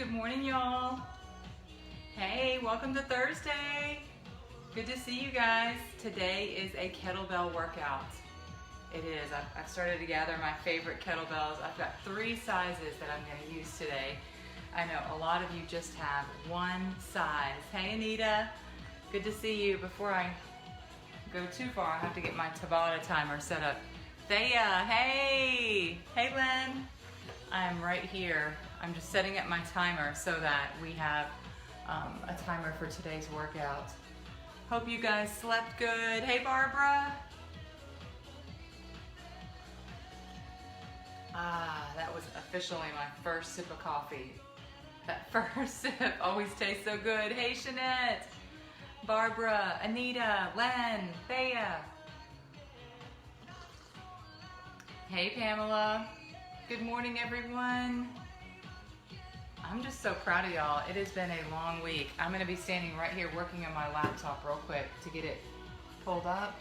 Good morning, y'all. Hey, welcome to Thursday. Good to see you guys. Today is a kettlebell workout. It is. I've started to gather my favorite kettlebells. I've got 3 sizes that I'm going to use today. I know a lot of you just have one size. Hey, Anita. Good to see you. Before I go too far, I have to get my Tabata timer set up. Thea, hey. Hey, Lynn. I'm right here. I'm just setting up my timer so that we have a timer for today's workout. Hope you guys slept good. Hey, Barbara. That was officially my first sip of coffee. That first sip always tastes so good. Hey, Shanette, Barbara, Anita, Len, Thea. Hey, Pamela. Good morning, everyone. I'm just so proud of y'all. It has been a long week. I'm going to be standing right here working on my laptop real quick to get it pulled up.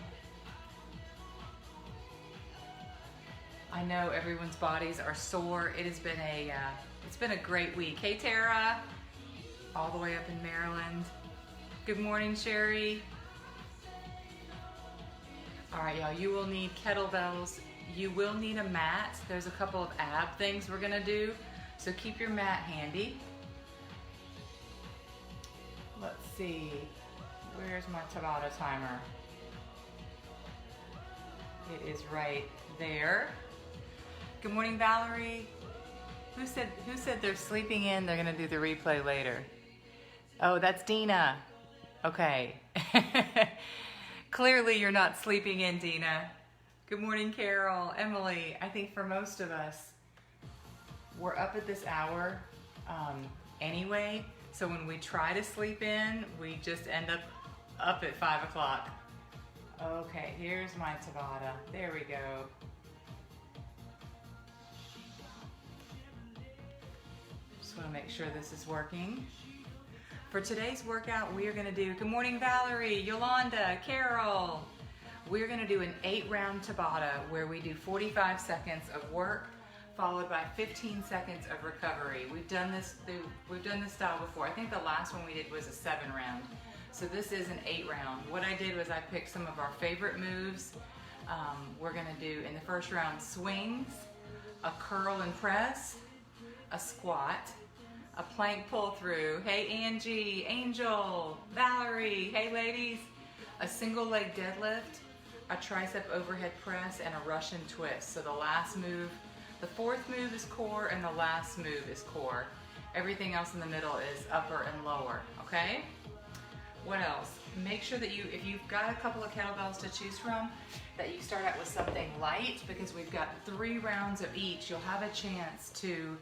I know everyone's bodies are sore. It has been it's been a great week. Hey, Tara, all the way up in Maryland. Good morning, Sherry. All right, y'all, you will need kettlebells. You will need a mat. There's a couple of ab things we're gonna do, so keep your mat handy. Let's see, where's my Tabata timer? It is right there. Good morning, Valerie. Who said they're sleeping in? They're gonna do the replay later. Oh, that's Dina. Okay. Clearly you're not sleeping in, Dina. Good morning, Carol, Emily. I think for most of us, we're up at this hour anyway, so when we try to sleep in, we just end up at 5 o'clock. Okay, here's my Tabata. There we go. Just want to make sure this is working. For today's workout, we are going to do, good morning, Valerie, Yolanda, Carol. We're going to do an 8-round Tabata where we do 45 seconds of work followed by 15 seconds of recovery. We've done this style before. I think the last one we did was a 7-round. So this is an 8-round. What I did was I picked some of our favorite moves. We're going to do in the first round swings, a curl and press, a squat, a plank pull through. Hey, Angie, Angel, Valerie, hey ladies, a single leg deadlift, a tricep overhead press, and a Russian twist. So the last move, the 4th move is core and the last move is core. Everything else in the middle is upper and lower, okay? What else? Make sure that if you've got a couple of kettlebells to choose from, that you start out with something light, because we've got 3 rounds of each. You'll have a chance to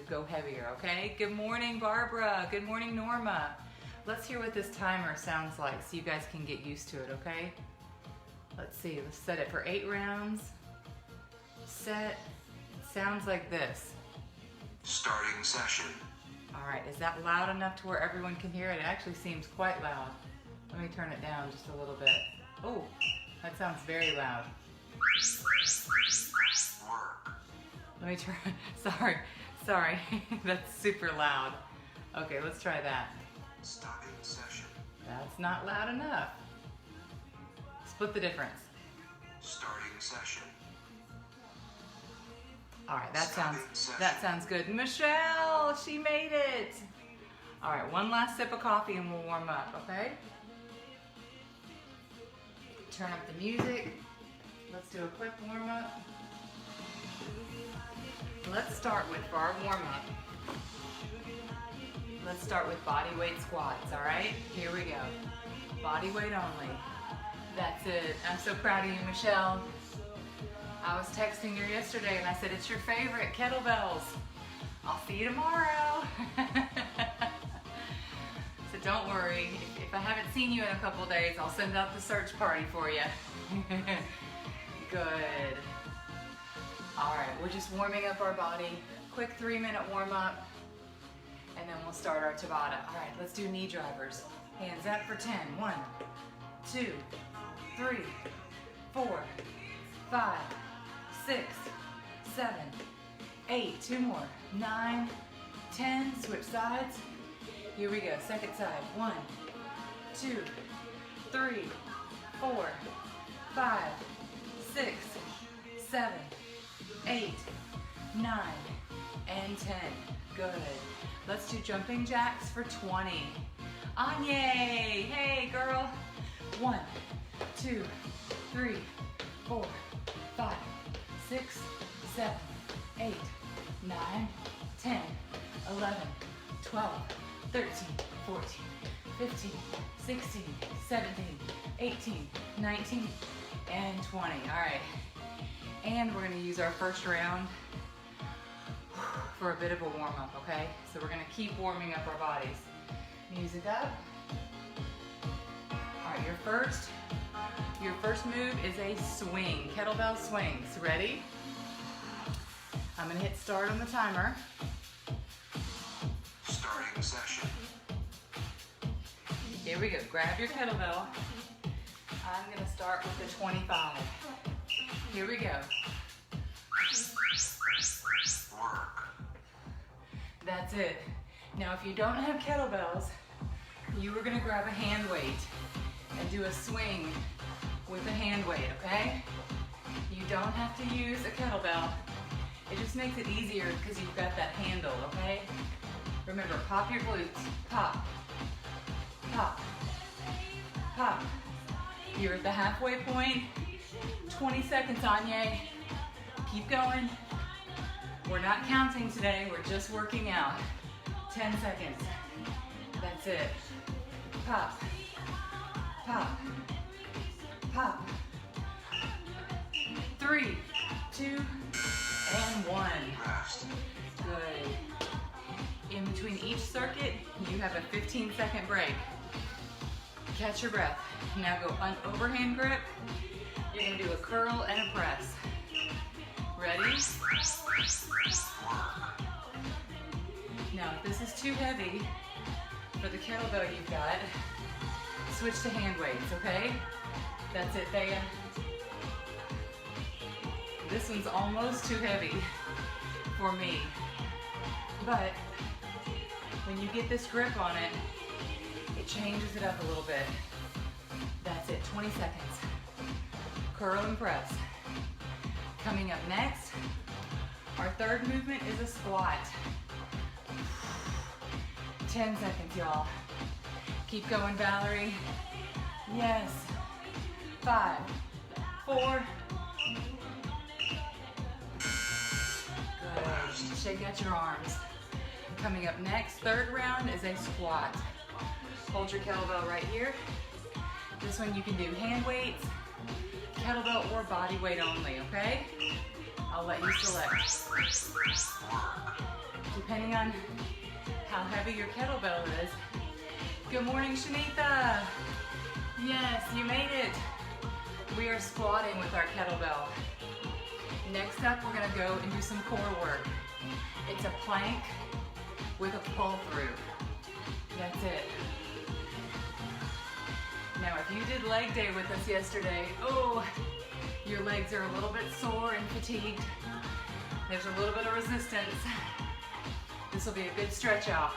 go heavier, okay? Good morning, Barbara. Good morning, Norma. Let's hear what this timer sounds like so you guys can get used to it, okay? Let's see, let's set it for 8 rounds. Set, it sounds like this. Starting session. All right, is that loud enough to where everyone can hear it? It actually seems quite loud. Let me turn it down just a little bit. Oh, that sounds very loud. Work. Let me turn, sorry, that's super loud. Okay, let's try that. Stopping session. That's not loud enough. Split the difference. Starting session. All right, that sounds good. Michelle, she made it. All right, one last sip of coffee and we'll warm up, okay? Turn up the music. Let's do a quick warm up. Let's start with, for our warm up, let's start with body weight squats, all right? Here we go. Body weight only. That's it. I'm so proud of you, Michelle. I was texting her yesterday and I said, it's your favorite kettlebells. I'll see you tomorrow. So don't worry. If I haven't seen you in a couple days, I'll send out the search party for you. Good. All right, we're just warming up our body. Quick 3-minute warm up. And then we'll start our Tabata. All right, let's do knee drivers. Hands up for 10. 1, 2, 3, 4, 5, 6, 7, 8, 2 more, 9, 10, switch sides. Here we go, second side. 1, 2, 3, 4, 5, 6, 7, 8, 9, and 10. Good. Let's do jumping jacks for 20. Anye, hey girl. 1, 2, 3, 4, 5, 6, 7, 8, 9, 10, 11, 12, 13, 14, 15, 16, 17, 18, 19, and 20. All right. And we're gonna use our first round for a bit of a warm up, okay? So we're gonna keep warming up our bodies. Music up. All right, your first move is a swing, kettlebell swings. Ready? I'm gonna hit start on the timer. Starting session. Here we go, grab your kettlebell. I'm gonna start with the 25. Here we go. Work. That's it. Now if you don't have kettlebells, you are gonna grab a hand weight and do a swing with a hand weight, okay? You don't have to use a kettlebell. It just makes it easier because you've got that handle, okay? Remember, pop your glutes. Pop, pop, pop. You're at the halfway point. 20 seconds, Anye. Keep going. We're not counting today, we're just working out. 10 seconds. That's it. Pop, pop, pop. 3, 2, and 1. Rest. Good. In between each circuit, you have a 15-second break. Catch your breath. Now go overhand grip. You're gonna do a curl and a press. Ready? Now, if this is too heavy for the kettlebell you've got, switch to hand weights, okay? That's it, Thea. This one's almost too heavy for me. But when you get this grip on it, it changes it up a little bit. That's it, 20 seconds. Curl and press. Coming up next, our third movement is a squat. 10 seconds, y'all. Keep going, Valerie. Yes. 5, 4. Good. Shake out your arms. Coming up next, third round is a squat. Hold your kettlebell right here. This one you can do hand weights, kettlebell, or body weight only, okay? I'll let you select. Depending on how heavy your kettlebell is. Good morning, Shanita. Yes, you made it. We are squatting with our kettlebell. Next up, we're gonna go and do some core work. It's a plank with a pull through. That's it. Now, if you did leg day with us yesterday, oh, your legs are a little bit sore and fatigued. There's a little bit of resistance. This will be a good stretch out.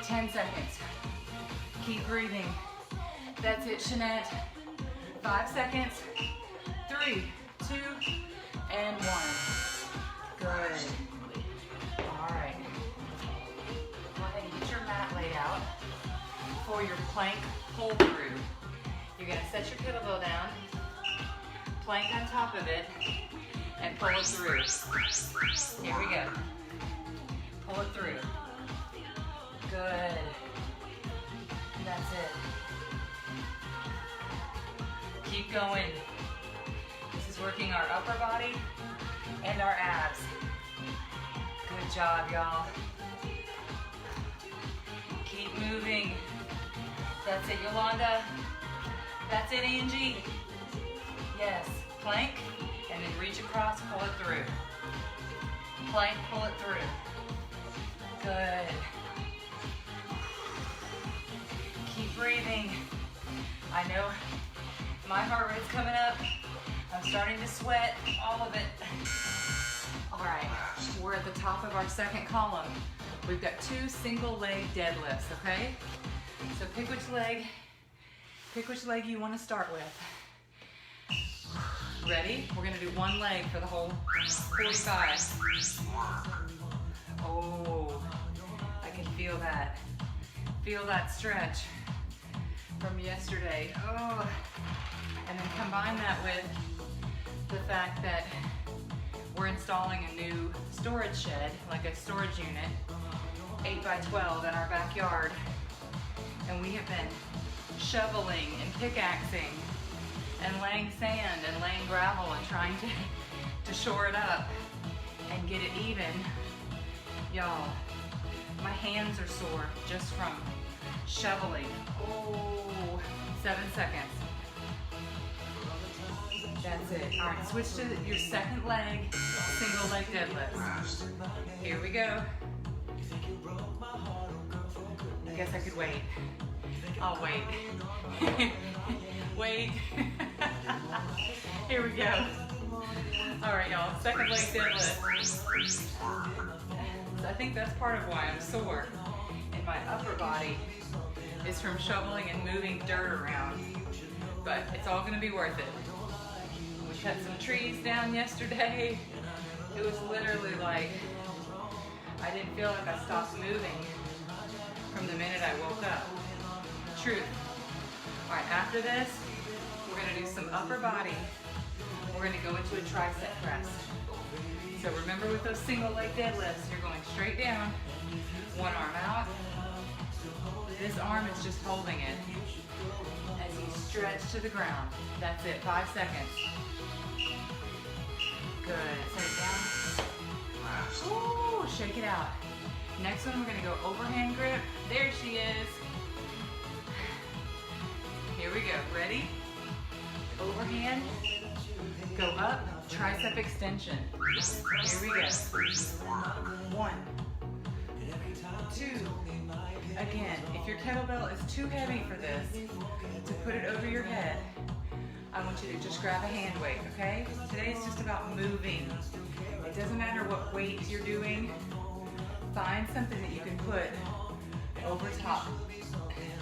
10 seconds. Keep breathing. That's it, Shanette. 5 seconds. 3, 2, and 1. Good. All right. Go ahead and get your mat laid out for your plank pull through. You're gonna set your kettlebell down, plank on top of it, and pull it through. Here we go. Pull it through. Good. That's it. Keep going. This is working our upper body and our abs. Good job, y'all. Keep moving. That's it, Yolanda. That's it, Angie. Yes, plank, and then reach across, pull it through. Plank, pull it through. Good. Keep breathing. I know my heart rate's coming up. I'm starting to sweat, all of it. All All right, we're at the top of our second column. We've got 2 single leg deadlifts, okay? So pick which leg you want to start with. Ready? We're gonna do one leg for the whole 45. Oh, I can feel that. Feel that stretch from yesterday. Oh, and then combine that with the fact that we're installing a new storage shed, like a storage unit, 8 by 12 in our backyard. And we have been shoveling and pickaxing and laying sand and laying gravel and trying to shore it up and get it even. Y'all, my hands are sore just from shoveling. Oh, 7 seconds. That's it. All right, switch to your second leg, single leg deadlifts. Here we go. I guess I could wait. I'll wait. Wait. Here we go. All right, y'all. Second leg deadlift. I think that's part of why I'm sore in my upper body is from shoveling and moving dirt around. But it's all going to be worth it. We cut some trees down yesterday. It was literally like I didn't feel like I stopped moving from the minute I woke up. Truth. All right, after this, we're gonna do some upper body. We're gonna go into a tricep press. So remember with those single leg deadlifts, you're going straight down, one arm out. This arm is just holding it as you stretch to the ground. That's it, 5 seconds. Good, set it down. Ooh, shake it out. Next one, we're gonna go overhand grip. There she is. Here we go, ready? Overhand, go up, tricep extension. Here we go. 1, 2. Again, if your kettlebell is too heavy for this, to put it over your head, I want you to just grab a hand weight, okay? Today is just about moving. It doesn't matter what weight you're doing. Find something that you can put over top.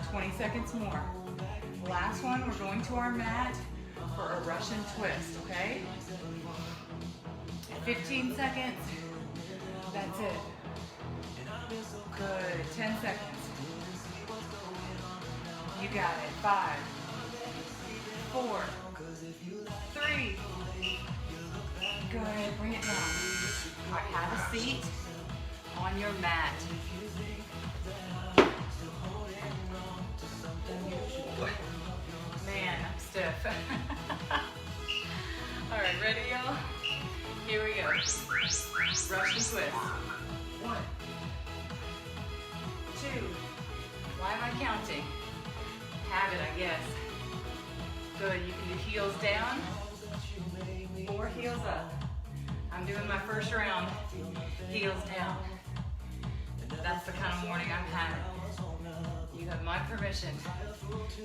20 seconds more. Last one, we're going to our mat for a Russian twist, okay? 15 seconds. That's it. Good. 10 seconds. You got it. 5, 4, 3. Good. Bring it down. All right, have a seat on your mat. Man, I'm stiff. All right, ready, y'all? Here we go. Russian twist. 1, 2. Why am I counting? Habit, I guess. Good, you can do heels down, 4 heels up. I'm doing my first round, heels down. That's the kind of morning I'm having. You have my permission.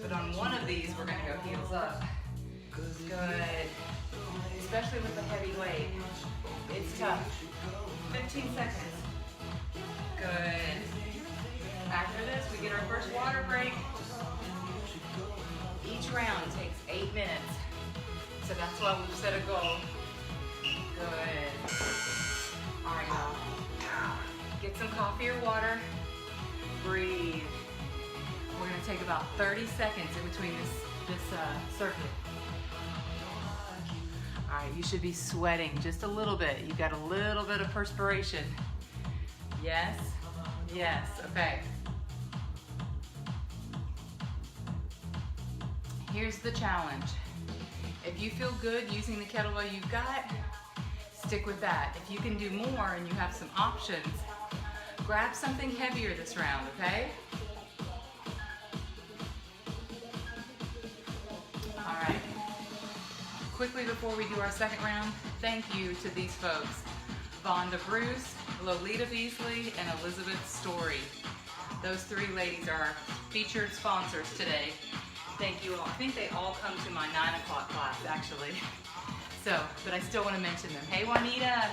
But on one of these, we're gonna go heels up. Good. Especially with the heavy weight. It's tough. 15 seconds. Good. After this, we get our first water break. Each round takes 8 minutes. So that's why we've set a goal. Good. All right, y'all. Get some coffee or water. Breathe. We're gonna take about 30 seconds in between this circuit. All right, you should be sweating just a little bit. You've got a little bit of perspiration. Yes? Yes, okay. Here's the challenge. If you feel good using the kettlebell you've got, stick with that. If you can do more and you have some options, grab something heavier this round, okay? All right. Quickly before we do our second round, thank you to these folks. Vonda Bruce, Lolita Beasley, and Elizabeth Story. Those 3 ladies are our featured sponsors today. Thank you all. I think they all come to my 9 o'clock class, actually. So, but I still want to mention them. Hey, Juanita.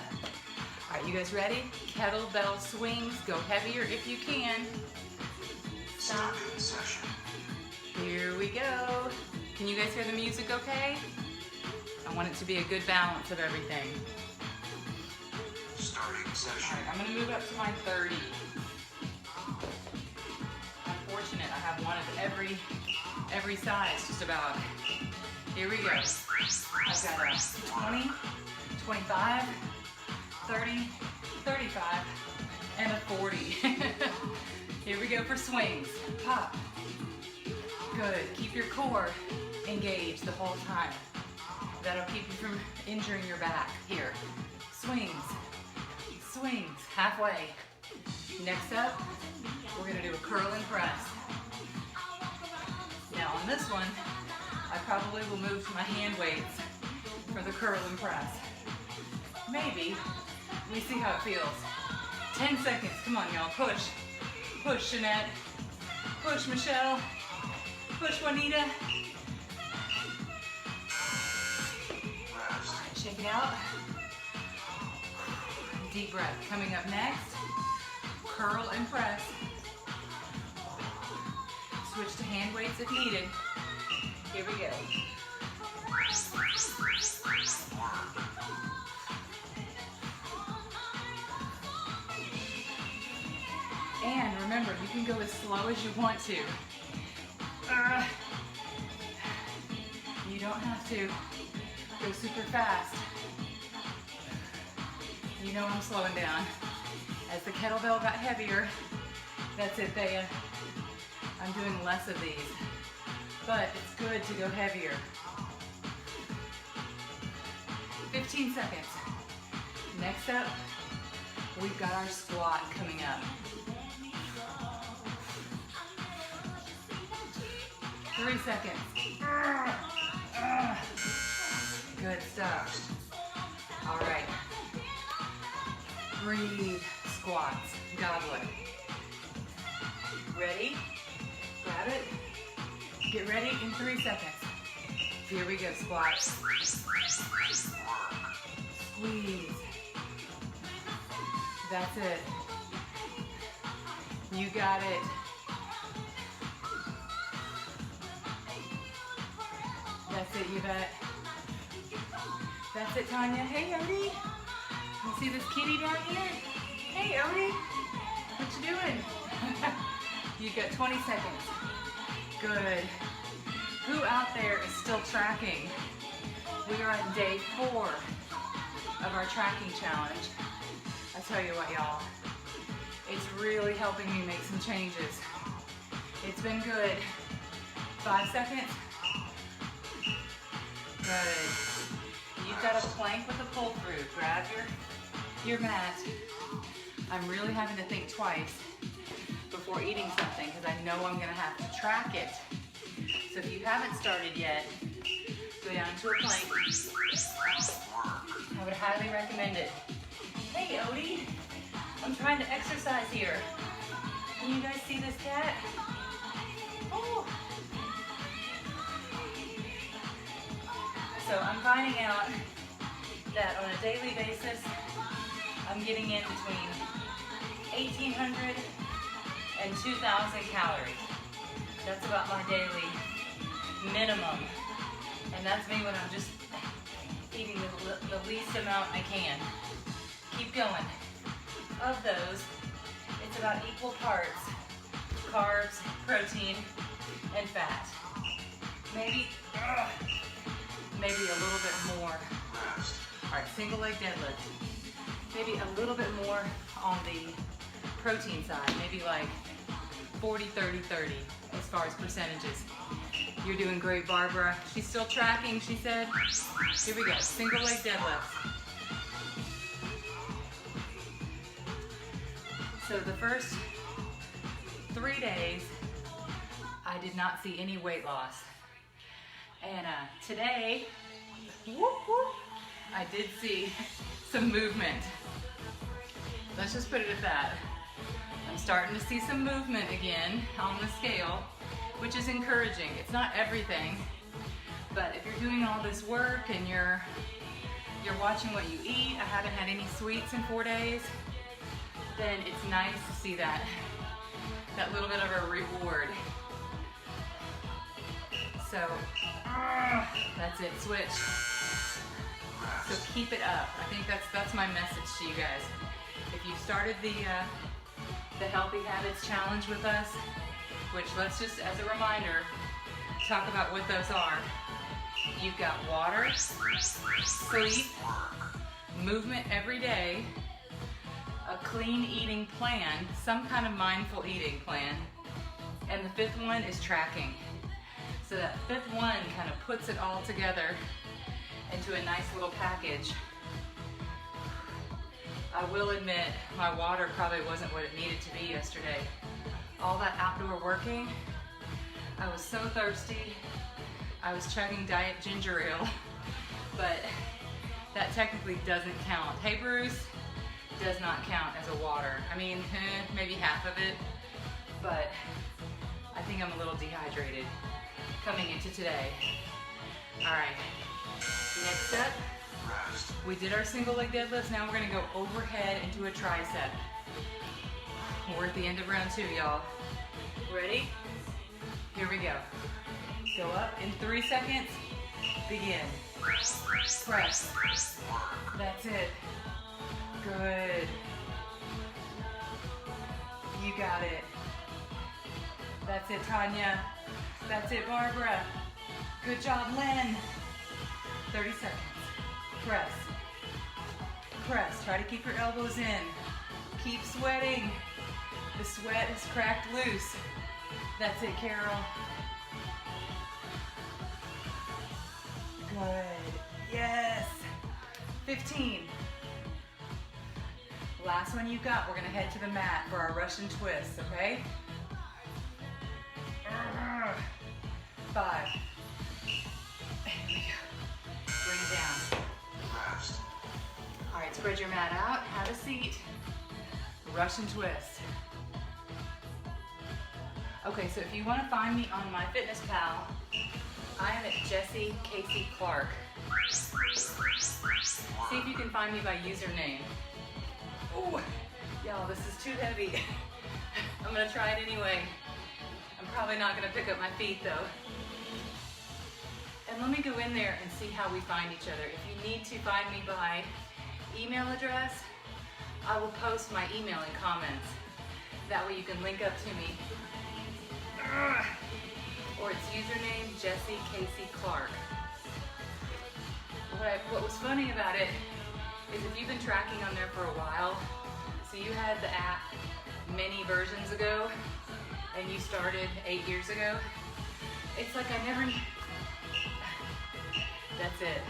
All right, you guys ready? Kettlebell swings. Go heavier if you can. Stop. Starting session. Here we go. Can you guys hear the music okay? I want it to be a good balance of everything. Starting All session. right, I'm gonna move up to my 30. I'm fortunate, I have one of every size, just about. Here we go. I've got a 20, 25, 30, 35, and a 40. Here we go for swings. Pop. Good. Keep your core engaged the whole time. That'll keep you from injuring your back. Here. Swings. Swings. Halfway. Next up, we're going to do a curl and press. Now on this one, I probably will move to my hand weights for the curl and press. Maybe. Let me see how it feels. 10 seconds. Come on, y'all. Push. Push, Jeanette. Push, Michelle. Push, Juanita. Rest. Shake it out. Deep breath. Coming up next, curl and press. Switch to hand weights if needed. Here we go. And remember, you can go as slow as you want to. You don't have to go super fast. You know I'm slowing down. As the kettlebell got heavier, that's it, Thea. I'm doing less of these. But it's good to go heavier. 15 seconds. Next up, we've got our squat coming up. 3 seconds. Good stuff. All right. Breathe, squats, goblet. Ready? Grab it. Get ready in 3 seconds. Here we go, squats. Squeeze. That's it. You got it. That's it, you bet. That's it, Tanya. Hey, Odie. You see this kitty down here? Hey, Odie. What you doing? You've got 20 seconds. Good. Who out there is still tracking? We are on day 4 of our tracking challenge. I tell you what, y'all. It's really helping me make some changes. It's been good. 5 seconds. Good. You've got a plank with a pull through. Grab your mat. I'm really having to think twice before eating something because I know I'm gonna have to track it. So if you haven't started yet, go down to a plank. I would highly recommend it. Hey, Odie. I'm trying to exercise here. Can you guys see this cat? Oh. So I'm finding out that on a daily basis, I'm getting in between 1,800 and 2,000 calories. That's about my daily minimum. And that's me when I'm just eating the least amount I can. Keep going. Of those, it's about equal parts carbs, protein, and fat. Maybe a little bit more. All right, single leg deadlift. Maybe a little bit more on the protein side. Maybe like 40, 30, 30 as far as percentages. You're doing great, Barbara. She's still tracking, she said. Here we go, single leg deadlift. So the first 3 days, I did not see any weight loss. And today, I did see some movement. Let's just put it at that. I'm starting to see some movement again on the scale, which is encouraging. It's not everything, but if you're doing all this work and you're you're watching what you eat, I haven't had any sweets in 4 days, then it's nice to see that little bit of a reward. So, that's it, switch. So keep it up. I think that's my message to you guys. If you started the Healthy Habits Challenge with us, which let's just, as a reminder, talk about what those are. You've got water, sleep, movement every day, a clean eating plan, some kind of mindful eating plan, and the fifth one is tracking. So that fifth one kind of puts it all together into a nice little package. I will admit, my water probably wasn't what it needed to be yesterday. All that outdoor working, I was so thirsty. I was chugging diet ginger ale, but that technically doesn't count. Hey Bruce, does not count as a water. I mean, maybe half of it, but I think I'm a little dehydrated coming into today. All right, next up, we did our single leg deadlifts. Now we're gonna go overhead into a tricep. We're at the end of round 2, y'all. Ready? Here we go. Go up in 3 seconds. Begin. Press. That's it. Good. You got it. That's it, Tanya. That's it, Barbara. Good job, Lynn. 30 seconds. Press. Press. Try to keep your elbows in. Keep sweating. The sweat is cracked loose. That's it, Carol. Good. Yes. 15. Last one you've got. We're going to head to the mat for our Russian twists, okay? 5. There we go. Bring it down. All right, spread your mat out. Have a seat. Russian twist. Okay, so if you want to find me on my Fitness Pal, I am at Jessie Casey Clark. See if you can find me by username. Oh, y'all, this is too heavy. I'm gonna try it anyway. I'm probably not gonna pick up my feet though. And let me go in there and see how we find each other. If you need to find me by email address, I will post my email in comments. That way you can link up to me. Or it's username Jessie Casey Clark. What was funny about it is if you've been tracking on there for a while, so you had the app many versions ago, and you started 8 years ago, it's like I never, that's it.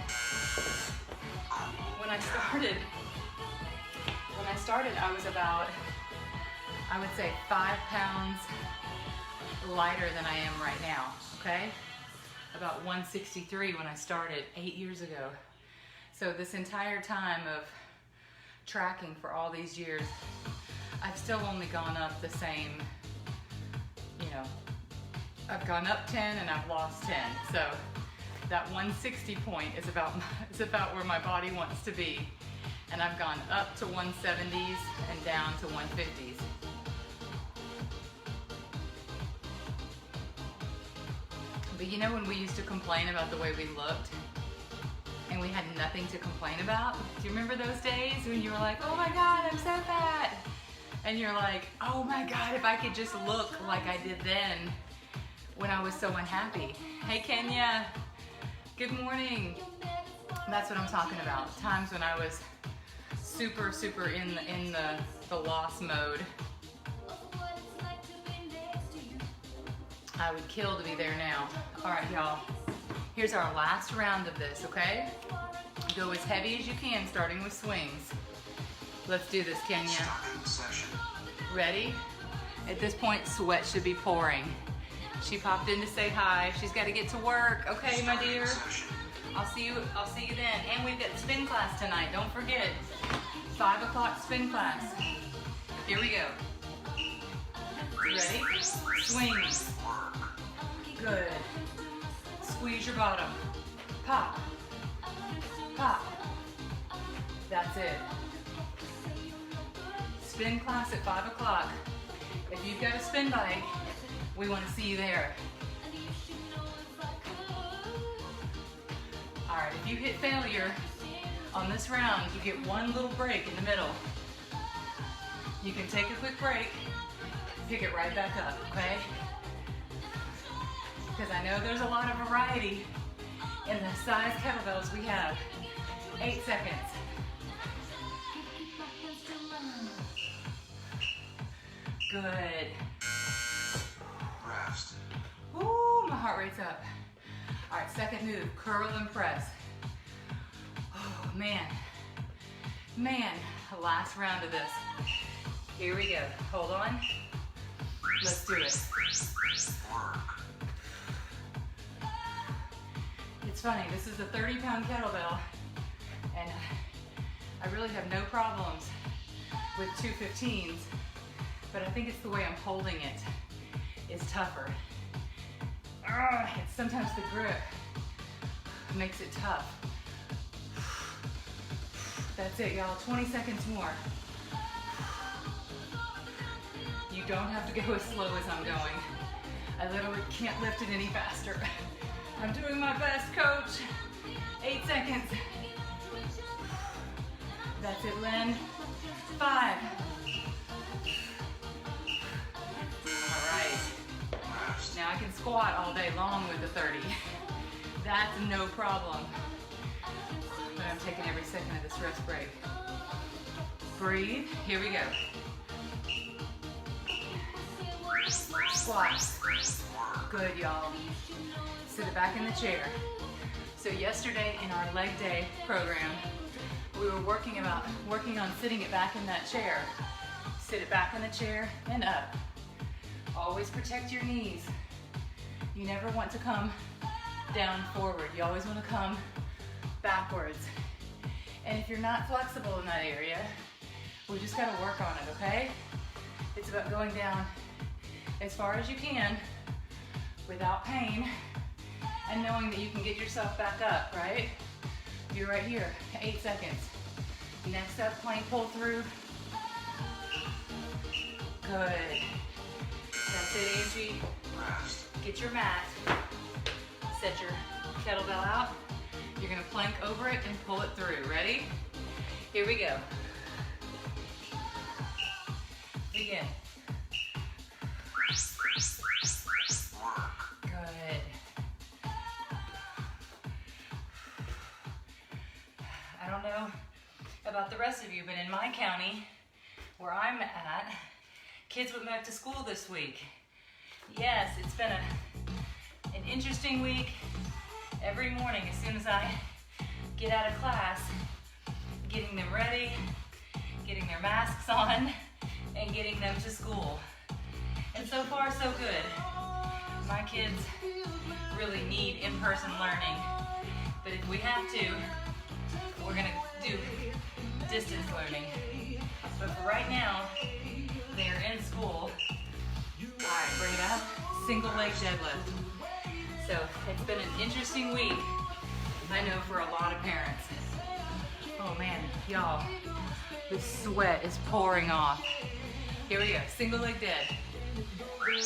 When I started, I was about, I would say 5 pounds lighter than I am right now, okay? About 163 when I started 8 years ago. So this entire time of tracking for all these years, I've still only gone up the same, you know, I've gone up 10 and I've lost 10. So that 160 point is about where my body wants to be. And I've gone up to 170s and down to 150s. But you know when we used to complain about the way we looked and we had nothing to complain about? Do you remember those days when you were like, oh my God, I'm so fat? And you're like, oh my God, if I could just look like I did then when I was so unhappy. Hey Kenya, good morning. That's what I'm talking about. Times when I was super in the loss mode. I would kill to be there now. All right, y'all. Here's our last round of this, okay? Go as heavy as you can, starting with swings. Let's do this, Kenya. Ready? At this point, sweat should be pouring. She popped in to say hi. She's got to get to work. Okay, my dear. I'll see you then. And we've got spin class tonight. Don't forget. 5 o'clock spin class. Here we go. Ready? Swing. Good. Squeeze your bottom. Pop. Pop. That's it. Spin class at 5 o'clock. If you've got a spin bike, we want to see you there. All right, if you hit failure on this round, you get one little break in the middle. You can take a quick break, pick it right back up, okay? Because I know there's a lot of variety in the size kettlebells we have. 8 seconds. Good. Rest. Woo, my heart rate's up. All right, second move, curl and press. Oh, man. Man, the last round of this. Here we go. Hold on. Let's do it. Work. It's funny, this is a 30-pound kettlebell, and I really have no problems with 215s, but I think it's the way I'm holding it is tougher. It's sometimes the grip makes it tough. That's it, y'all. 20 seconds more. You don't have to go as slow as I'm going. I literally can't lift it any faster. I'm doing my best, coach. 8 seconds. That's it, Lynn. 5. All right. Now I can squat all day long with the 30. That's no problem. But I'm taking every second of this rest break. Breathe. Here we go. Squats. Good, y'all. Sit it back in the chair. So yesterday in our leg day program, we were working on sitting it back in that chair. Sit it back in the chair and up. Always protect your knees. You never want to come down forward. You always want to come backwards. And if you're not flexible in that area, we just got to work on it, okay? It's about going down as far as you can without pain and knowing that you can get yourself back up, right? You're right here, 8 seconds. Next up, plank pull through. Good. That's it, Angie. Get your mat. Set your kettlebell out. You're gonna plank over it and pull it through. Ready? Here we go. Begin. Good. I don't know about the rest of you, but in my county, where I'm at, kids went back to school this week. Yes, it's been an interesting week. Every morning, as soon as I get out of class, getting them ready, getting their masks on, and getting them to school. And so far, so good. My kids really need in-person learning, but if we have to, we're gonna do distance learning. But for right now, they're in school. All right, bring it up. Single leg deadlift. So it's been an interesting week, I know, for a lot of parents. Oh man, y'all, the sweat is pouring off. Here we go, single leg dead. I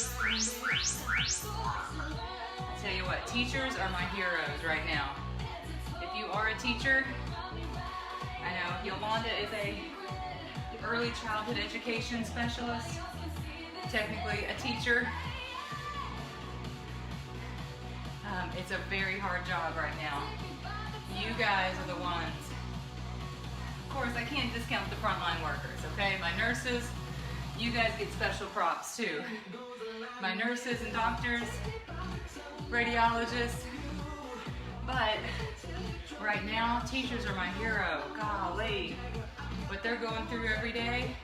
tell you what, teachers are my heroes right now. If you are a teacher, I know Yolanda is a early childhood education specialist, technically a teacher. It's a very hard job right now. You guys are the ones. Of course, I can't discount the frontline workers, okay? My nurses, you guys get special props too. My nurses and doctors, radiologists, but right now, teachers are my hero. Golly, what they're going through every day,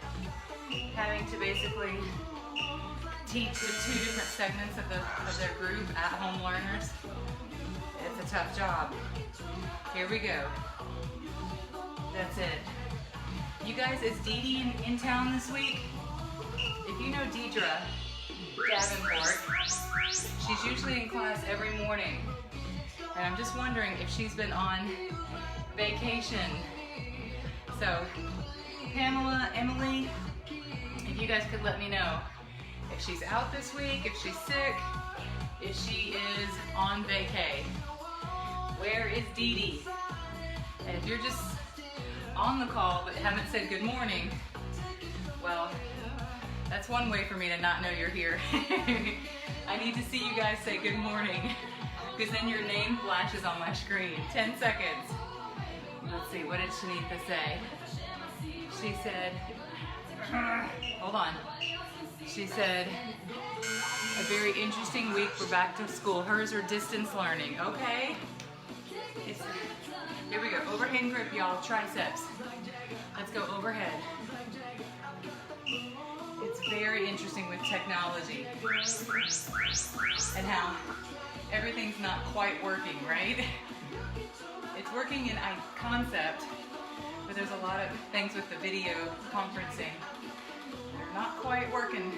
having to basically teach with 2 different segments of their group, at-home learners. It's a tough job. Here we go. That's it. You guys, is Dee Dee in town this week? If you know Deidre Davenport, she's usually in class every morning. And I'm just wondering if she's been on vacation So, Pamela, Emily, if you guys could let me know if she's out this week, if she's sick, if she is on vacay. Where is Dee Dee? And if you're just on the call but haven't said good morning, well, that's one way for me to not know you're here. I need to see you guys say good morning, because then your name flashes on my screen. 10 seconds. Let's see, what did Shanitha say? She said, hold on. She said, a very interesting week for back to school. Hers are distance learning. Okay. Here we go. Overhand grip, y'all. Triceps. Let's go overhead. It's very interesting with technology and how everything's not quite working, right? It's working in concept, but there's a lot of things with the video conferencing. They're not quite working.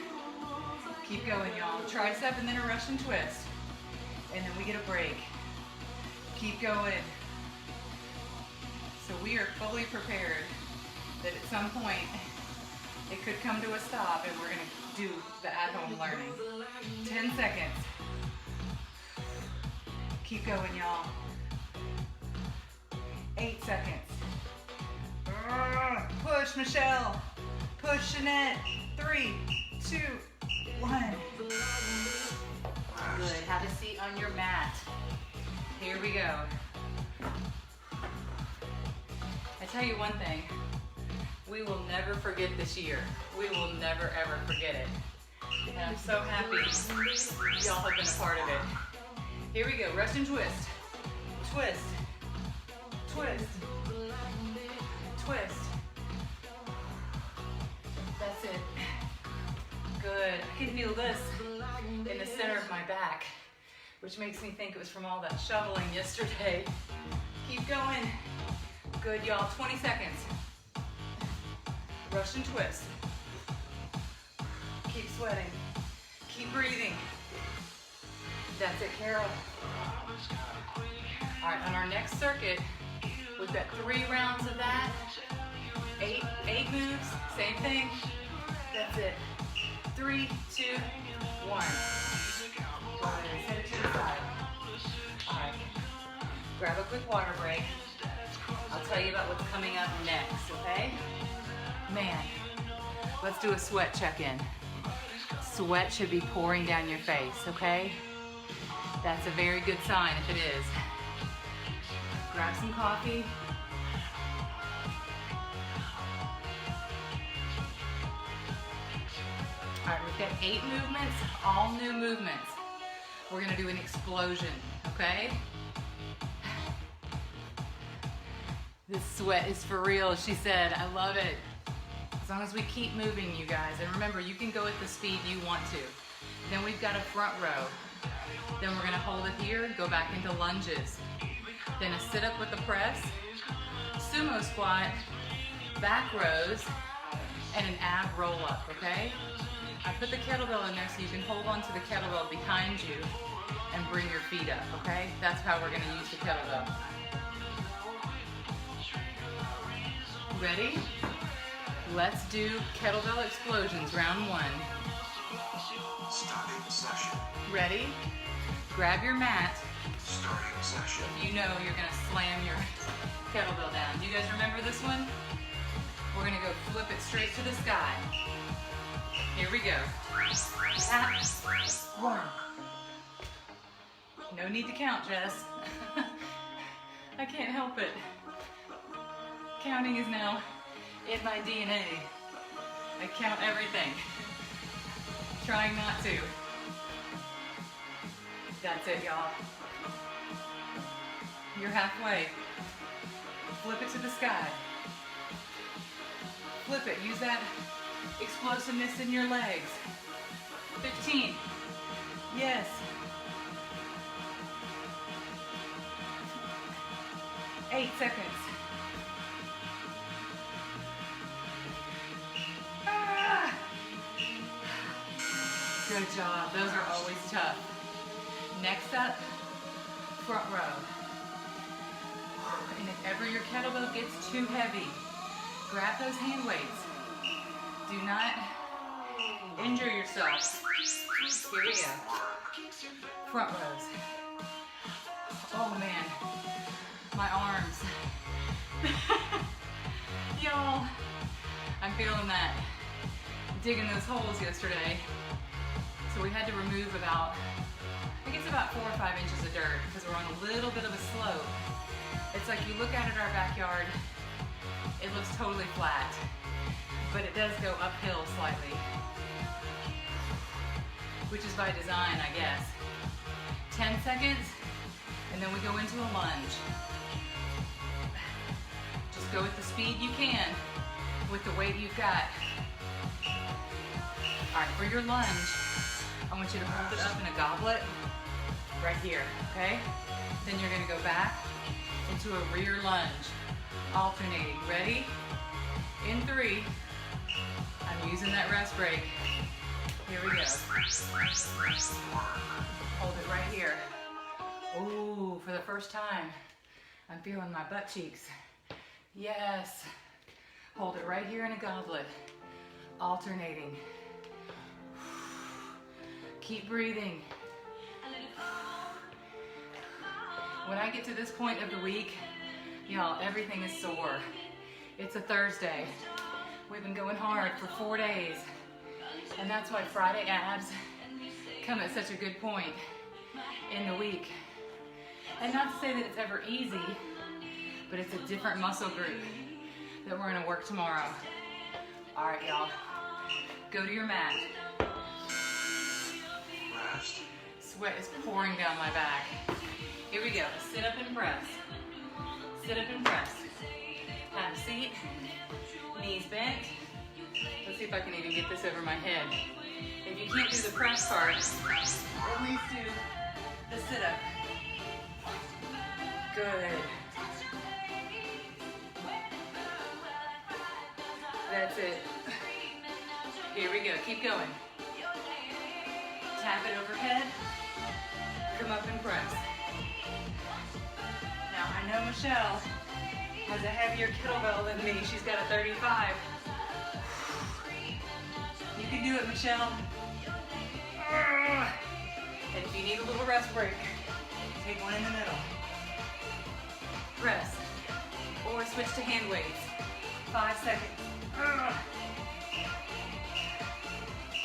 Keep going, y'all. Tricep and then a Russian twist. And then we get a break. Keep going. So we are fully prepared that at some point it could come to a stop and we're going to do the at-home learning. 10 seconds. Keep going, y'all. 8 seconds. Push, Michelle. Push, Jeanette. 3, 2, 1. Good. Have a seat on your mat. Here we go. I tell you one thing. We will never forget this year. We will never ever forget it. And I'm so happy y'all have been a part of it. Here we go. Russian twist. Twist. Twist. Twist. That's it. Good. I can feel this in the center of my back, which makes me think it was from all that shoveling yesterday. Keep going. Good, y'all. 20 seconds. Russian twist. Keep sweating. Keep breathing. That's it, Carol. All right, on our next circuit, we've got 3 rounds of that. 8 moves, same thing. That's it. 3, 2, 1. Go ahead and set it to the side. All right. Grab a quick water break. I'll tell you about what's coming up next, okay? Man, let's do a sweat check-in. Sweat should be pouring down your face, okay? That's a very good sign if it is. Grab some coffee. All right, we've got 8 movements, all new movements. We're gonna do an explosion, okay? This sweat is for real, she said. I love it. As long as we keep moving, you guys. And remember, you can go at the speed you want to. Then we've got a front row. Then we're gonna hold it here, go back into lunges. Then a sit up with the press, sumo squat, back rows, and an ab roll up, okay? I put the kettlebell in there so you can hold on to the kettlebell behind you and bring your feet up, okay? That's how we're gonna use the kettlebell. Ready? Let's do kettlebell explosions, round 1. Starting session. Ready? Grab your mat. Starting session. You know you're gonna slam your kettlebell down. Do you guys remember this one? We're gonna go flip it straight to the sky. Here we go. At 1. No need to count, Jess. I can't help it. Counting is now in my DNA. I count everything. Trying not to. That's it, y'all. You're halfway. Flip it to the sky. Flip it. Use that explosiveness in your legs. 15. Yes. 8 seconds. Ah! Good job. Those are always tough. Next up, front row. And if ever your kettlebell gets too heavy, Grab those hand weights. Do not injure yourself. Here we go. Front rows. Oh man, my arms. Y'all, I'm feeling that. Digging those holes yesterday. So we had to remove about, I think it's about 4 or 5 inches of dirt because we're on a little bit of a slope. It's like you look out at our backyard, it looks totally flat, but it does go uphill slightly, which is by design, I guess. 10 seconds, and then we go into a lunge. Just go at the speed you can with the weight you've got. All right, for your lunge, I want you to hold it up in a goblet right here, okay? Then you're gonna go back into a rear lunge, alternating. Ready? In 3. I'm using that rest break. Here we go. Hold it right here. Ooh, for the first time, I'm feeling my butt cheeks. Yes. Hold it right here in a goblet, alternating. Keep breathing. When I get to this point of the week, y'all, everything is sore. It's a Thursday. We've been going hard for 4 days. And that's why Friday abs come at such a good point in the week. And not to say that it's ever easy, but it's a different muscle group that we're gonna work tomorrow. All right, y'all, go to your mat. Sweat is pouring down my back. Here we go, sit up and press. Sit up and press. Have a seat, knees bent. Let's see if I can even get this over my head. If you can't do the press part, at least do the sit up. Good. That's it. Here we go, keep going. Tap it overhead, come up and press. Now I know Michelle has a heavier kettlebell than me. She's got a 35. You can do it, Michelle. And if you need a little rest break, take one in the middle. Press, or switch to hand weights. 5 seconds.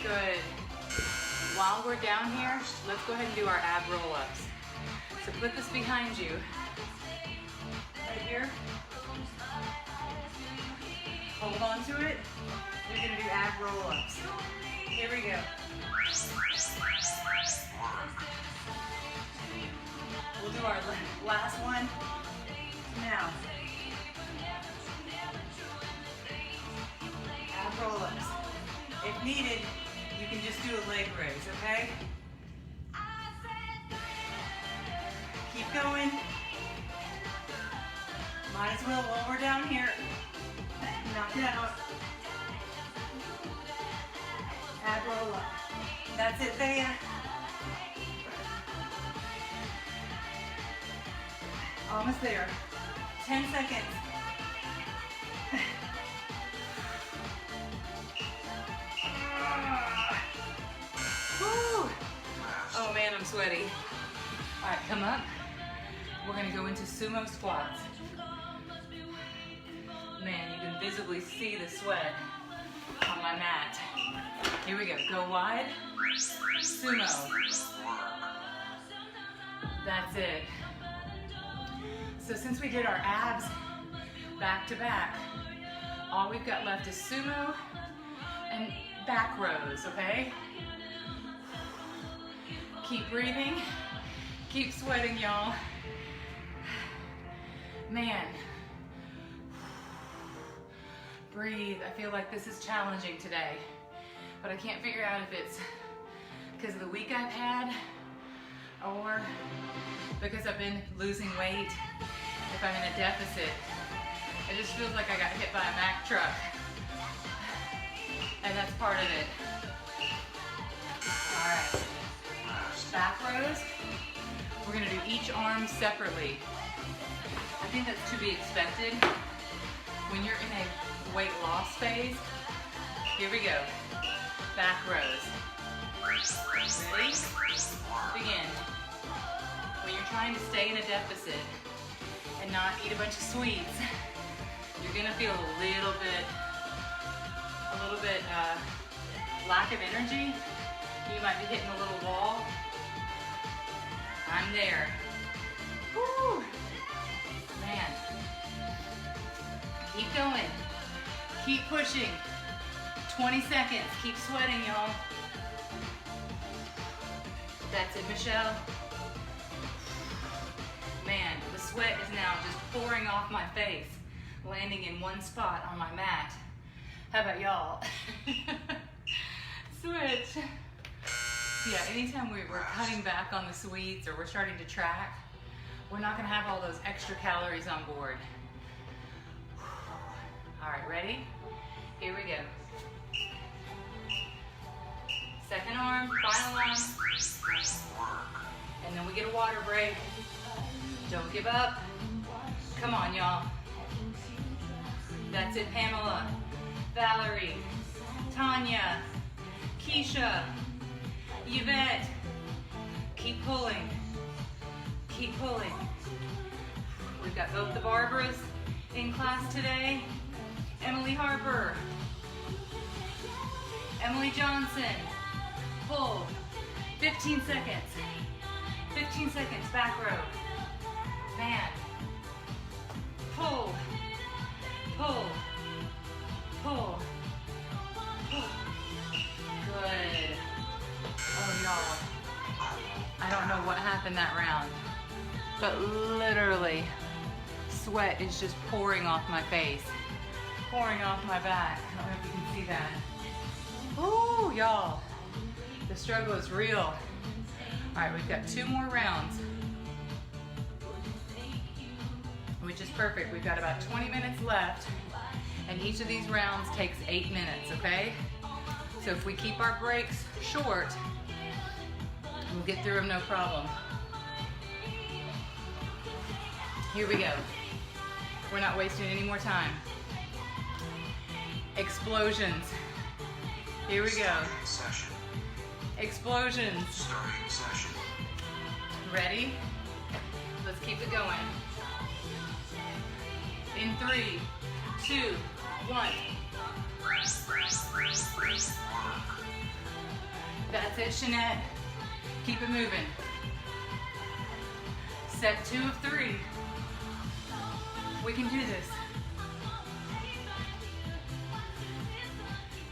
Good. While we're down here, let's go ahead and do our ab roll-ups. So put this behind you. Right here. Hold on to it. You're gonna do ab roll-ups. Here we go. We'll do our last one now. Ab roll-ups. If needed, you can just do a leg raise, okay? Keep going. Might as well while we're down here. Knock it out. Ab roll up. That's it, Thea. Almost there. 10 seconds. Woo. Oh man, I'm sweaty. All right, come up. We're gonna go into sumo squats. Man, you can visibly see the sweat on my mat. Here we go, go wide, sumo. That's it. So since we did our abs back to back, all we've got left is sumo and back rows, okay? Keep breathing, keep sweating, y'all. Man. Breathe. I feel like this is challenging today, but I can't figure out if it's because of the week I've had or because I've been losing weight, if I'm in a deficit. It just feels like I got hit by a Mack truck, and that's part of it. All right, back rows. We're gonna do each arm separately. I think that's to be expected when you're in a weight loss phase. Here we go. Back rows. Ready? Begin. When you're trying to stay in a deficit and not eat a bunch of sweets, you're gonna feel a little bit lack of energy. You might be hitting a little wall. I'm there. Woo! Man. Keep going. Keep pushing. 20 seconds. Keep sweating, y'all. That's it, Michelle. Man, the sweat is now just pouring off my face, landing in one spot on my mat. How about y'all? Switch. Yeah, anytime we're cutting back on the sweets or we're starting to track, we're not gonna have all those extra calories on board. All right, ready? Here we go. Second arm, final arm. And then we get a water break. Don't give up. Come on, y'all. That's it, Pamela, Valerie, Tanya, Keisha, Yvette. Keep pulling. Keep pulling. We've got both the Barbaras in class today. Emily Harper, Emily Johnson. Pull. 15 seconds. 15 seconds, back row. Man. Pull. Pull. Pull. Pull. Good. Oh, y'all. I don't know what happened that round, but literally, sweat is just pouring off my face, pouring off my back. I don't know if you can see that. Ooh, y'all. The struggle is real. All right, we've got 2 more rounds, which is perfect. We've got about 20 minutes left, and each of these rounds takes 8 minutes, okay? So if we keep our breaks short, we'll get through them no problem. Here we go. We're not wasting any more time. Explosions. Here we go. Explosions. Starting session. Ready? Let's keep it going. In 3, 2, 1. That's it, Shanette. Keep it moving. Set 2 of 3. We can do this.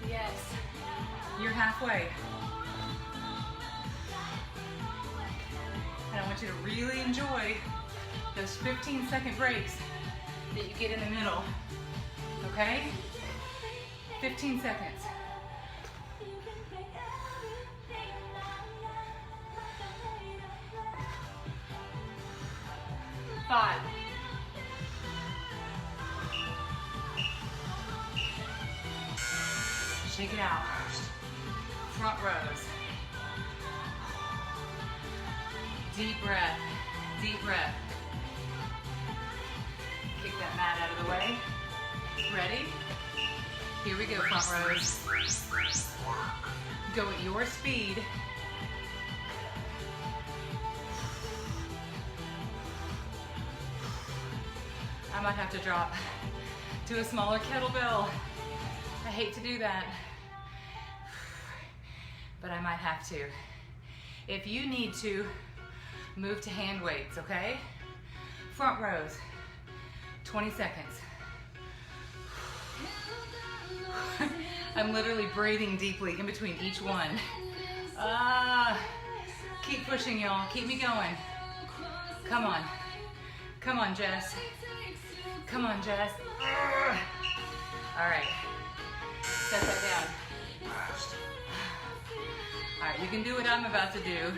Yes. You're halfway. And I want you to really enjoy those 15-second breaks that you get in the middle. Okay? 15 seconds. Five. Shake it out. Front rows. Deep breath. Deep breath. Kick that mat out of the way. Ready? Here we go, front rows. Go at your speed. I might have to drop to a smaller kettlebell. I hate to do that, but I might have to. If you need to, move to hand weights, okay? Front rows, 20 seconds. I'm literally breathing deeply in between each one. Keep pushing, y'all. Keep me going. Come on. Come on, Jess. Come on, Jess. All right. Set that down. All right, you can do what I'm about to do.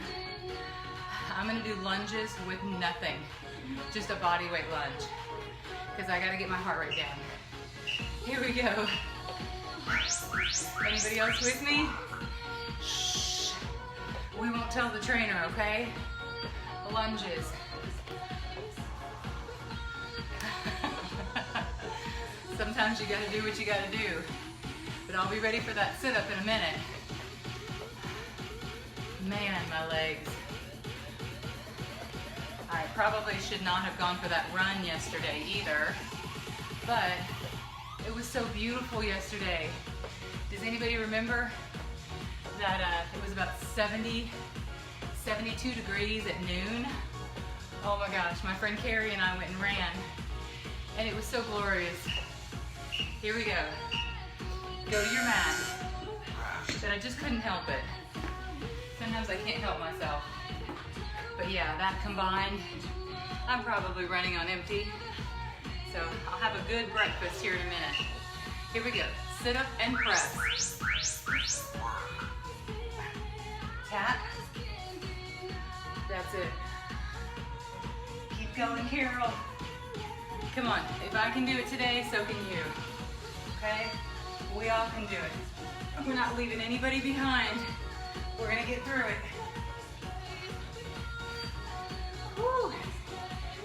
I'm gonna do lunges with nothing. Just a body weight lunge. Because I gotta get my heart rate down. Here we go. Anybody else with me? Shh. We won't tell the trainer, okay? Lunges. Sometimes you gotta do what you gotta do. But I'll be ready for that sit-up in a minute. Man, my legs. I probably should not have gone for that run yesterday either, but it was so beautiful yesterday. Does anybody remember that it was about 72 degrees at noon? Oh my gosh, my friend Carrie and I went and ran, and it was so glorious. Here we go. Go to your mat. But I just couldn't help it. Sometimes I can't help myself. But yeah, that combined, I'm probably running on empty. So I'll have a good breakfast here in a minute. Here we go. Sit up and press. Tap. That's it. Keep going, Carol. Come on. If I can do it today, so can you. Okay? We all can do it. We're not leaving anybody behind. We're gonna get through it. Whew.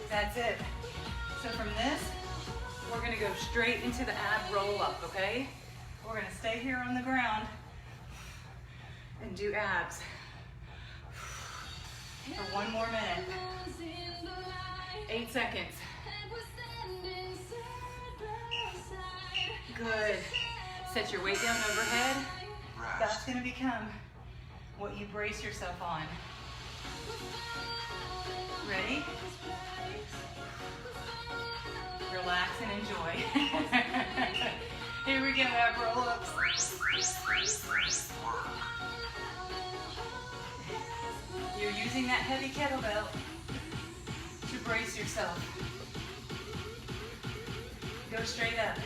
That's it. So from this, we're gonna go straight into the ab roll up, okay? We're gonna stay here on the ground and do abs for one more minute. 8 seconds. Good. Set your weight down overhead. That's gonna become what you brace yourself on. Ready? Relax and enjoy. Here we go, ab roll-ups. You're using that heavy kettlebell to brace yourself. Go straight up.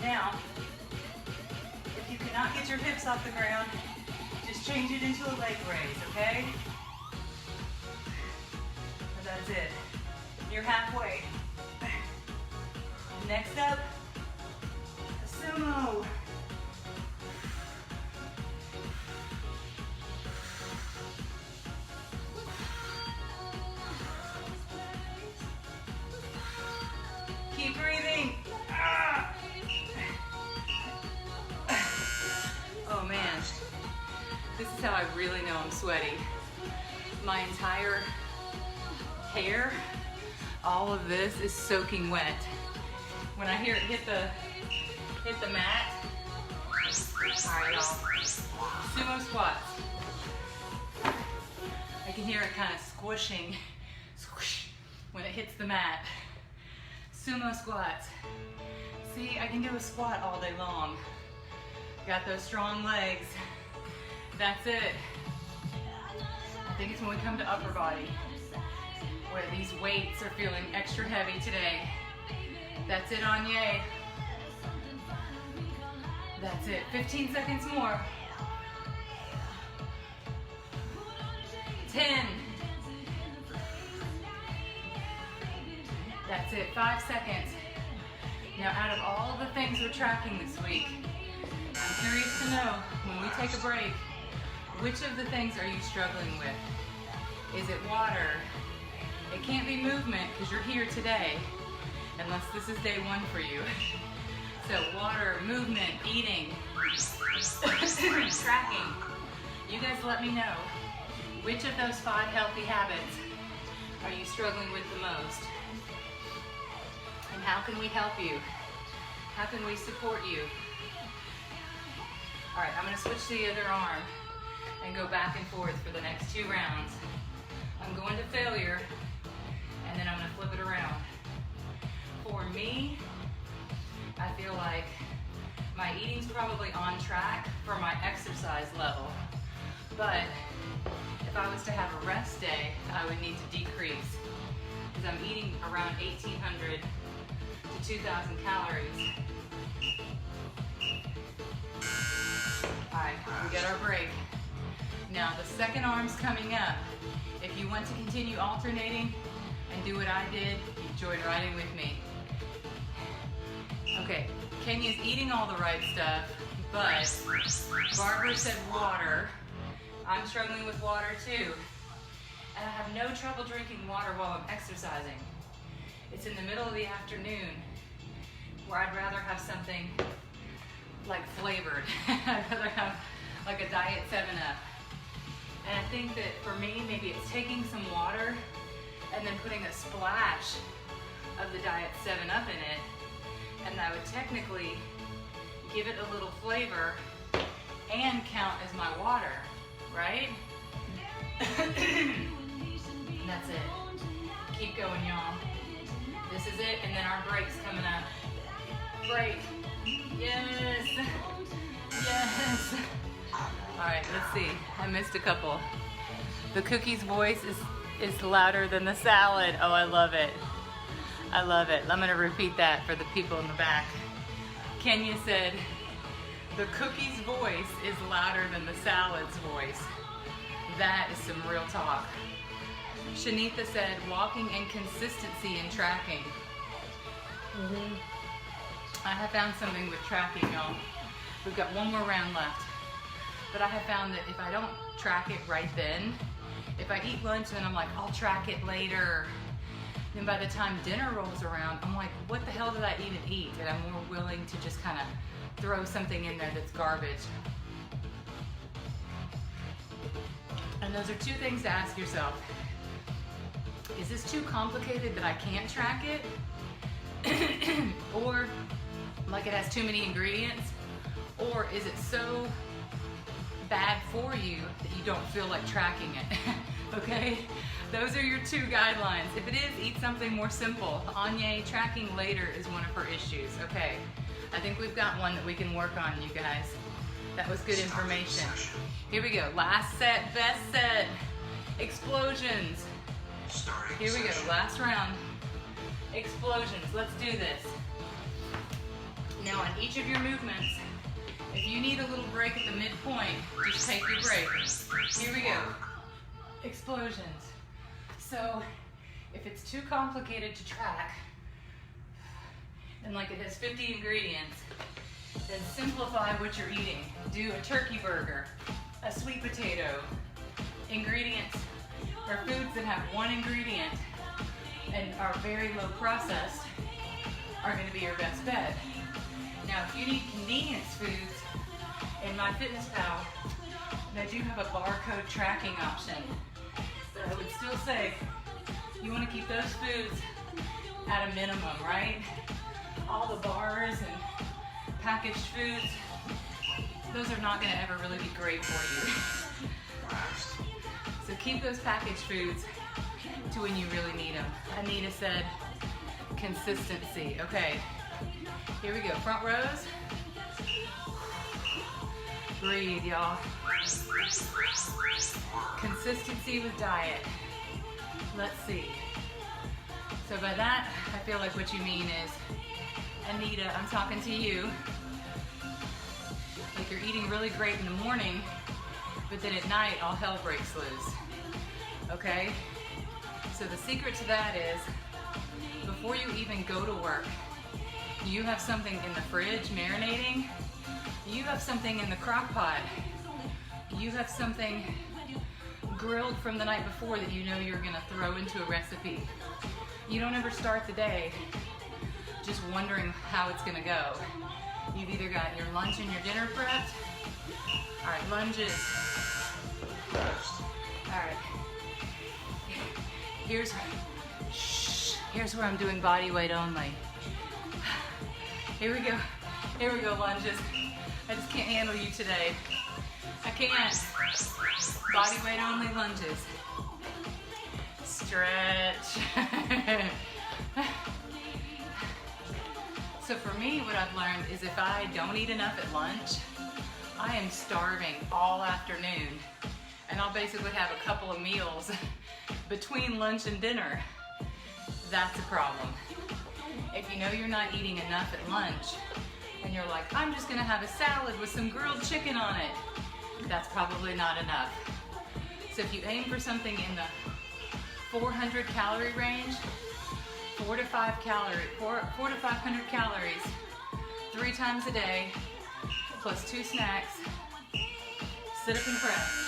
Now, if you cannot get your hips off the ground, just change it into a leg raise, okay? That's it. You're halfway. Next up, sumo. Keep breathing. Oh man, this is how I really know I'm sweaty. My entire hair, all of this is soaking wet. When I hear it hit the mat, all right, y'all. Sumo squats. I can hear it kind of squishing, squish, when it hits the mat. Sumo squats. See, I can do a squat all day long. Got those strong legs. That's it. I think it's when we come to upper body where these weights are feeling extra heavy today. That's it, Anye. That's it. 15 seconds more. 10. That's it. 5 seconds. Now, out of all the things we're tracking this week, I'm curious to know, when we take a break, which of the things are you struggling with? Is it water? It can't be movement because you're here today, unless this is day one for you. So water, movement, eating, tracking. You guys let me know, which of those 5 healthy habits are you struggling with the most? And how can we help you? How can we support you? All right, I'm gonna switch to the other arm and go back and forth for the next 2 rounds. I'm going to failure, and then I'm gonna flip it around. For me, I feel like my eating's probably on track for my exercise level, but if I was to have a rest day, I would need to decrease, because I'm eating around 1,800 to 2,000 calories. All right, we get our break. Now the second arm's coming up. If you want to continue alternating and do what I did, you join right in with me. Okay, Kenya's eating all the right stuff, but Barbara said water. I'm struggling with water too. And I have no trouble drinking water while I'm exercising. It's in the middle of the afternoon where I'd rather have something like flavored. I'd rather have like a Diet 7-Up. And I think that for me, maybe it's taking some water and then putting a splash of the Diet 7-Up in it, and that would technically give it a little flavor and count as my water, right? That's it. Keep going, y'all. This is it, and then our break's coming up. Break. Yes. Yes. All right, let's see. I missed a couple. The cookie's voice is louder than the salad. Oh, I love it. I love it. I'm gonna repeat that for the people in the back. Kenya said, the cookie's voice is louder than the salad's voice. That is some real talk. Shanitha said, walking and consistency in tracking. I have found something with tracking, y'all. We've got one more round left. But I have found that if I don't track it right then, if I eat lunch and then I'm like, I'll track it later, then by the time dinner rolls around, I'm like, what the hell did I even eat? And I'm more willing to just kind of throw something in there that's garbage. And those are two things to ask yourself. Is this too complicated that I can't track it? Or like it has too many ingredients? Or is it so bad for you that you don't feel like tracking it? Okay? Those are your two guidelines. If it is, eat something more simple. Anya, tracking later is one of her issues. Okay, I think we've got one that we can work on, you guys. That was good information. Here we go. Last set, best set. Explosions. Here we go. Last round. Explosions. Let's do this. Now on each of your movements, if you need a little break at the midpoint, just take your break. Here we go. Explosions. So if it's too complicated to track, and like it has 50 ingredients, then simplify what you're eating. Do a turkey burger, a sweet potato. Ingredients or foods that have one ingredient and are very low processed are going to be your best bet. Now, if you need convenience foods, in MyFitnessPal, I do have a barcode tracking option. But I would still say you want to keep those foods at a minimum, right? All the bars and packaged foods, those are not going to ever really be great for you. So keep those packaged foods to when you really need them. Anita said consistency. Okay, here we go. Front rows. Breathe, y'all. Consistency with diet. Let's see. So by that, I feel like what you mean is, Anita, I'm talking to you. Like you're eating really great in the morning, but then at night, all hell breaks loose. Okay? So the secret to that is, before you even go to work, you have something in the fridge marinating. You have something in the crock pot. You have something grilled from the night before that you know you're gonna throw into a recipe. You don't ever start the day just wondering how it's gonna go. You've either got your lunch and your dinner prepped. All right, lunges. All right. Here's where I'm doing body weight only. Here we go. Here we go, lunges. I just can't handle you today. I can't. Body weight only lunges. Stretch. So for me, what I've learned is if I don't eat enough at lunch, I am starving all afternoon. And I'll basically have a couple of meals between lunch and dinner. That's a problem. If you know you're not eating enough at lunch, and you're like, I'm just gonna have a salad with some grilled chicken on it, that's probably not enough. So if you aim for something in the 400 calorie range, 400 to 500 calories, 3 times a day, plus 2 snacks, sit up and press.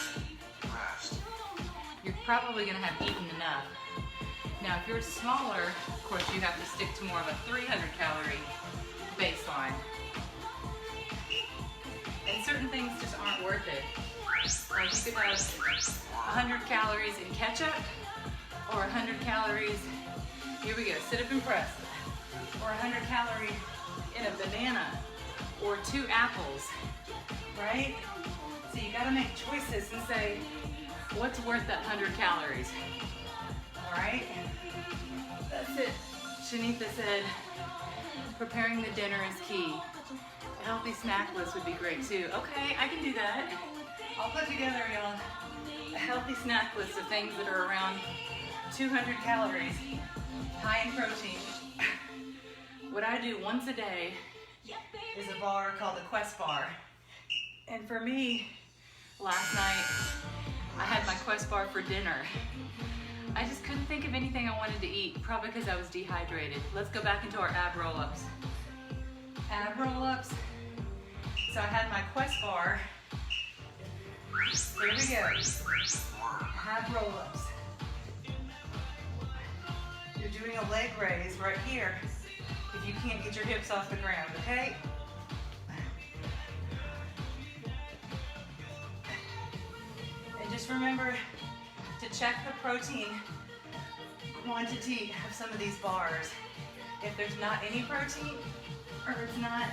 You're probably gonna have eaten enough. Now, if you're smaller, of course, you have to stick to more of a 300 calorie baseline. And certain things just aren't worth it. Like you could have 100 calories in ketchup, or 100 calories, here we go, sit up and press, or 100 calories in a banana, or 2 apples, right? So you gotta make choices and say, what's worth that 100 calories? All right? That's it. Shanitha said, preparing the dinner is key. A healthy snack list would be great too. Okay, I can do that. I'll put together, y'all, a healthy snack list of things that are around 200 calories, high in protein. What I do once a day is a bar called the Quest Bar. And for me, last night, I had my Quest Bar for dinner. I just couldn't think of anything I wanted to eat, probably because I was dehydrated. Let's go back into our ab roll-ups. Ab roll-ups. So I had my Quest Bar. Here we go. Ab roll-ups. You're doing a leg raise right here if you can't get your hips off the ground, okay? And just remember to check the protein quantity of some of these bars. If there's not any protein, or it's not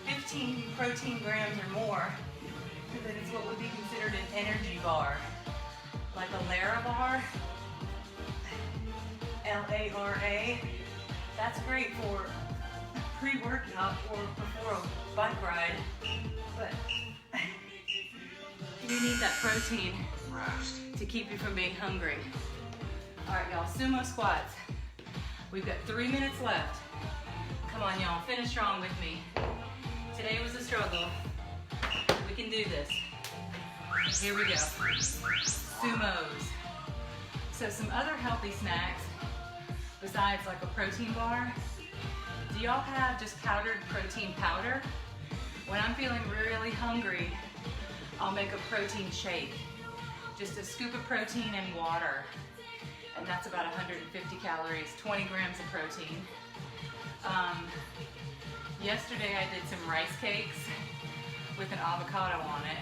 15 protein grams or more, then it's what would be considered an energy bar. Like a Lara bar, L-A-R-A, that's great for pre-workout or before a bike ride, but you need that protein to keep you from being hungry. All right, y'all, sumo squats. We've got 3 minutes left. Come on, y'all, finish strong with me. Today was a struggle. We can do this. Here we go. Sumos. So some other healthy snacks, besides like a protein bar, do y'all have just powdered protein powder? When I'm feeling really hungry, I'll make a protein shake. Just a scoop of protein and water. And that's about 150 calories, 20 grams of protein. Yesterday I did some rice cakes with an avocado on it,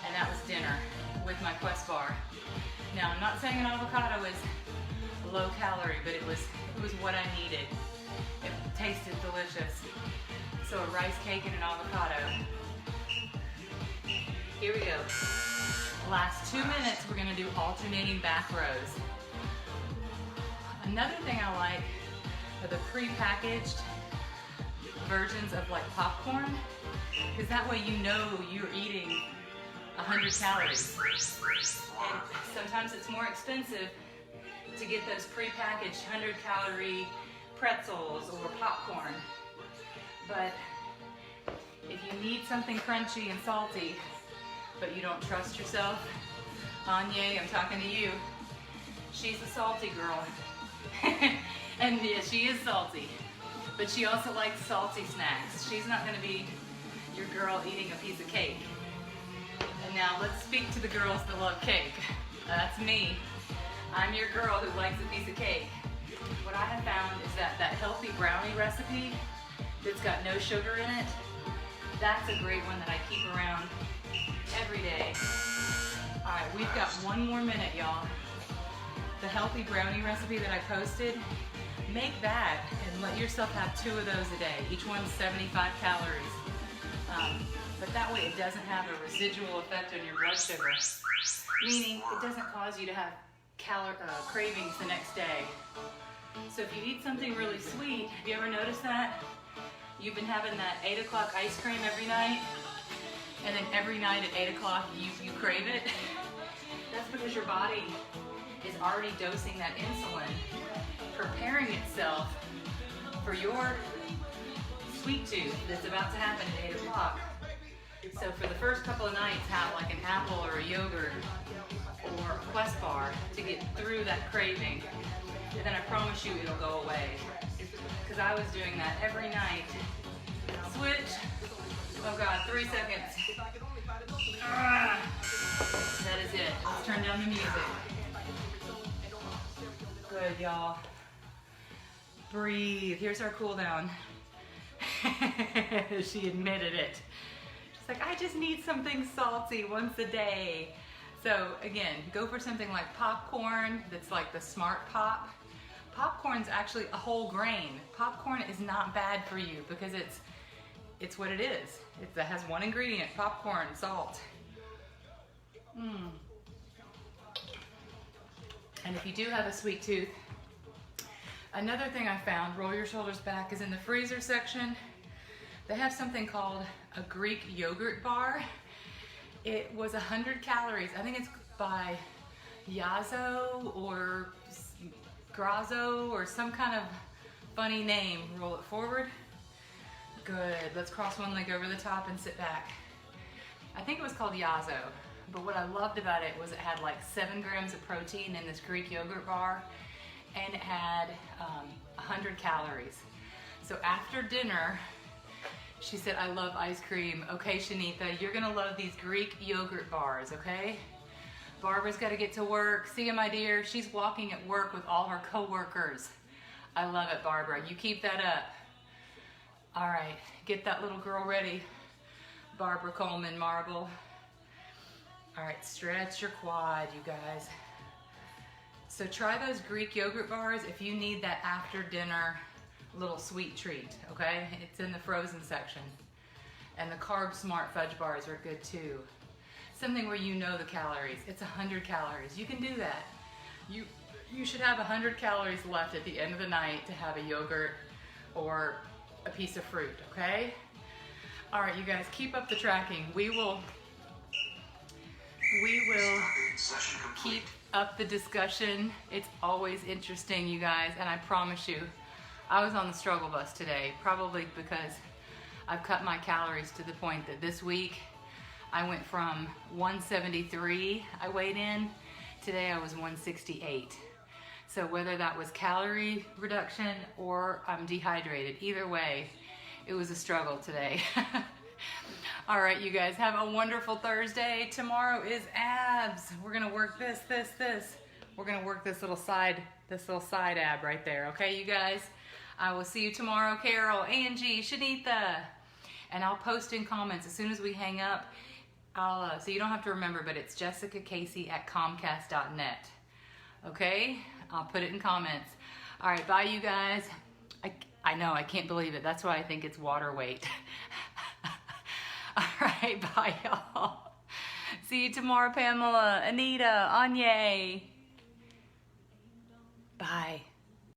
and that was dinner with my Quest Bar. Now, I'm not saying an avocado is low calorie, but it was what I needed. It tasted delicious. So a rice cake and an avocado. Here we go. Last 2 minutes, we're gonna do alternating back rows. Another thing I like are the pre-packaged versions of like popcorn, because that way you know you're eating 100 calories. And sometimes it's more expensive to get those pre-packaged 100-calorie pretzels or popcorn. But if you need something crunchy and salty, but you don't trust yourself, Anya, I'm talking to you. She's a salty girl. And yeah, she is salty. But she also likes salty snacks. She's not going to be your girl eating a piece of cake. And now let's speak to the girls that love cake. That's me. I'm your girl who likes a piece of cake. What I have found is that healthy brownie recipe that's got no sugar in it, that's a great one that I keep around every day. All right, we've got 1 more minute, y'all. The healthy brownie recipe that I posted, make that and let yourself have 2 of those a day. Each one's 75 calories. But that way it doesn't have a residual effect on your blood sugar, meaning it doesn't cause you to have cravings the next day. So if you eat something really sweet, have you ever noticed that? You've been having that 8 o'clock ice cream every night, and then every night at 8 o'clock you crave it. That's because your body is already dosing that insulin, preparing itself for your sweet tooth that's about to happen at 8 o'clock. So for the first couple of nights, have like an apple or a yogurt or a Quest Bar to get through that craving. And then I promise you it'll go away. Because I was doing that every night. Switch. Oh God, 3 seconds. That is it. Let's turn down the music. Good, y'all. Breathe. Here's our cool down. She admitted it. She's like, I just need something salty once a day. So again, go for something like popcorn that's like the Smart Pop. Popcorn's actually a whole grain. Popcorn is not bad for you because it's what it is. It has one ingredient, popcorn, salt. And if you do have a sweet tooth, another thing I found, roll your shoulders back, is in the freezer section. They have something called a Greek yogurt bar. It was 100 calories. I think it's by Yazo or Grazo or some kind of funny name. Roll it forward. Good. Let's cross one leg over the top and sit back. I think it was called Yazo. But what I loved about it was it had like 7 grams of protein in this Greek yogurt bar, and it had 100 calories. So after dinner, she said, I love ice cream. Okay, Shanitha, you're gonna love these Greek yogurt bars, okay? Barbara's gotta get to work. See ya, my dear. She's walking at work with all her coworkers. I love it, Barbara. You keep that up. All right, get that little girl ready. Barbara Coleman Marble. All right, stretch your quad, you guys. So try those Greek yogurt bars if you need that after dinner little sweet treat, okay? It's in the frozen section. And the Carb Smart fudge bars are good too. Something where you know the calories. It's 100 calories. You can do that. You should have 100 calories left at the end of the night to have a yogurt or a piece of fruit, okay? All right, you guys, keep up the tracking. We will keep up the discussion. It's always interesting, you guys, and I promise you, I was on the struggle bus today, probably because I've cut my calories to the point that this week I went from 173 I weighed in, today I was 168. So whether that was calorie reduction or I'm dehydrated, either way, it was a struggle today. All right, you guys, have a wonderful Thursday. Tomorrow is abs. We're gonna work this. We're gonna work this little side ab right there, okay, you guys? I will see you tomorrow, Carol, Angie, Shanitha, and I'll post in comments as soon as we hang up. So you don't have to remember, but it's jessicacasey@comcast.net, okay? I'll put it in comments. All right, bye, you guys. I know, I can't believe it. That's why I think it's water weight. All right, bye, y'all. See you tomorrow, Pamela, Anita, Anye. Bye.